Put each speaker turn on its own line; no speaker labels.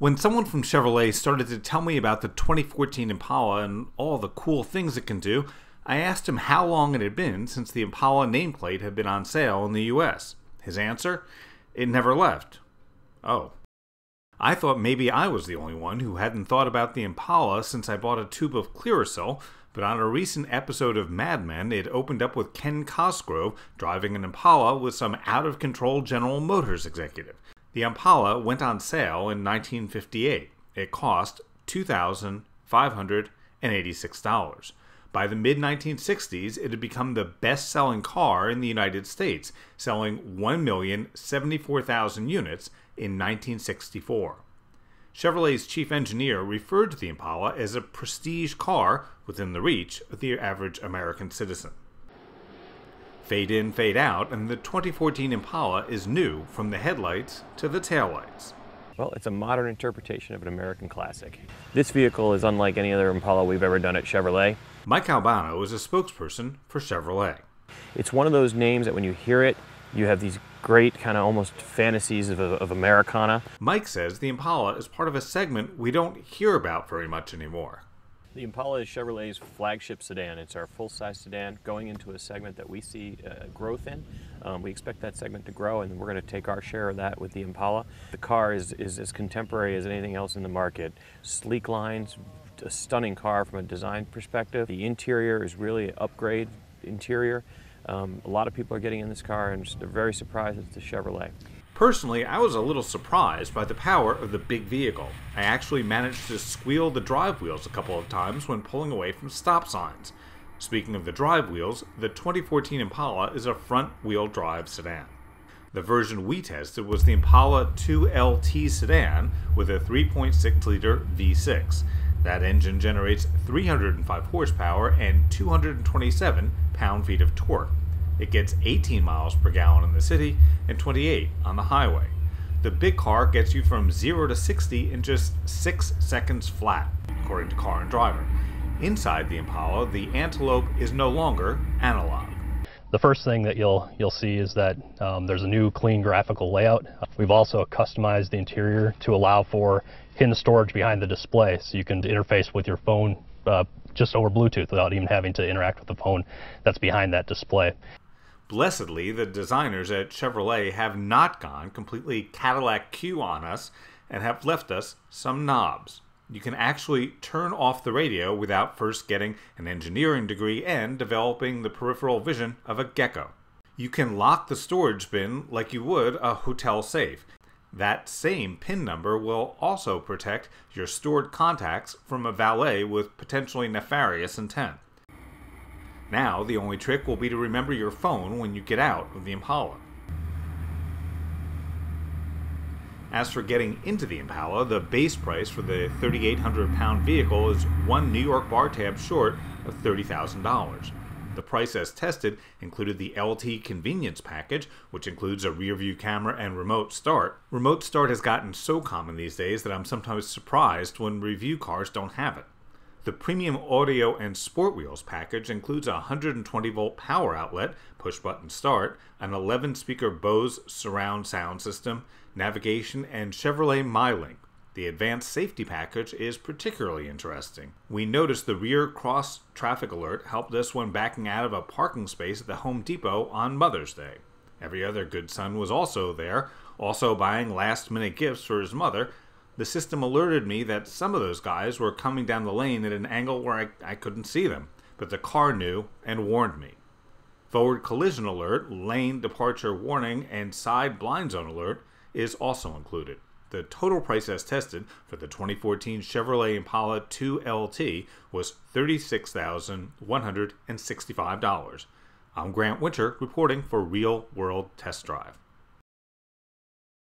When someone from Chevrolet started to tell me about the 2014 Impala and all the cool things it can do, I asked him how long it had been since the Impala nameplate had been on sale in the US. His answer? It never left. Oh. I thought maybe I was the only one who hadn't thought about the Impala since I bought a tube of Clearasil, but on a recent episode of Mad Men, it opened up with Ken Cosgrove driving an Impala with some out-of-control General Motors executive. The Impala went on sale in 1958. It cost $2,586. By the mid-1960s, it had become the best-selling car in the United States, selling 1,074,000 units in 1964. Chevrolet's chief engineer referred to the Impala as a prestige car within the reach of the average American citizen. Fade in, fade out, and the 2014 Impala is new from the headlights to the taillights.
Well, it's a modern interpretation of an American classic. This vehicle is unlike any other Impala we've ever done at Chevrolet.
Mike Albano is a spokesperson for Chevrolet.
It's one of those names that when you hear it, you have these great kind of almost fantasies of Americana.
Mike says the Impala is part of a segment we don't hear about very much anymore.
The Impala is Chevrolet's flagship sedan. It's our full-size sedan going into a segment that we see growth in. We expect that segment to grow, and we're going to take our share of that with the Impala. The car is as contemporary as anything else in the market. Sleek lines, a stunning car from a design perspective. The interior is really an upgrade interior. A lot of people are getting in this car and they're very surprised it's a Chevrolet.
Personally, I was a little surprised by the power of the big vehicle. I actually managed to squeal the drive wheels a couple of times when pulling away from stop signs. Speaking of the drive wheels, the 2014 Impala is a front-wheel drive sedan. The version we tested was the Impala 2LT sedan with a 3.6-liter V6. That engine generates 305 horsepower and 227 pound-feet of torque. It gets 18 miles per gallon in the city and 28 on the highway. The big car gets you from 0 to 60 in just 6 seconds flat, according to Car and Driver. Inside the Impala, the Antelope is no longer analog.
The first thing that you'll see is that there's a new clean graphical layout. We've also customized the interior to allow for hidden storage behind the display, so you can interface with your phone just over Bluetooth without even having to interact with the phone that's behind that display.
Blessedly, the designers at Chevrolet have not gone completely Cadillac Q on us and have left us some knobs. You can actually turn off the radio without first getting an engineering degree and developing the peripheral vision of a gecko. You can lock the storage bin like you would a hotel safe. That same PIN number will also protect your stored contacts from a valet with potentially nefarious intent. Now, the only trick will be to remember your phone when you get out of the Impala. As for getting into the Impala, the base price for the 3,800-pound vehicle is one New York bar tab short of $30,000. The price as tested included the LT Convenience Package, which includes a rear-view camera and remote start. Remote start has gotten so common these days that I'm sometimes surprised when review cars don't have it. The Premium Audio and Sport Wheels package includes a 120-volt power outlet, push-button start, an 11-speaker Bose surround sound system, navigation, and Chevrolet MyLink. The Advanced Safety package is particularly interesting. We noticed the rear cross traffic alert helped us when backing out of a parking space at the Home Depot on Mother's Day. Every other good son was also there, also buying last-minute gifts for his mother. The system alerted me that some of those guys were coming down the lane at an angle where I couldn't see them, but the car knew and warned me. Forward collision alert, lane departure warning, and side blind zone alert is also included. The total price as tested for the 2014 Chevrolet Impala 2LT was $36,165. I'm Grant Winter reporting for Real World Test Drive.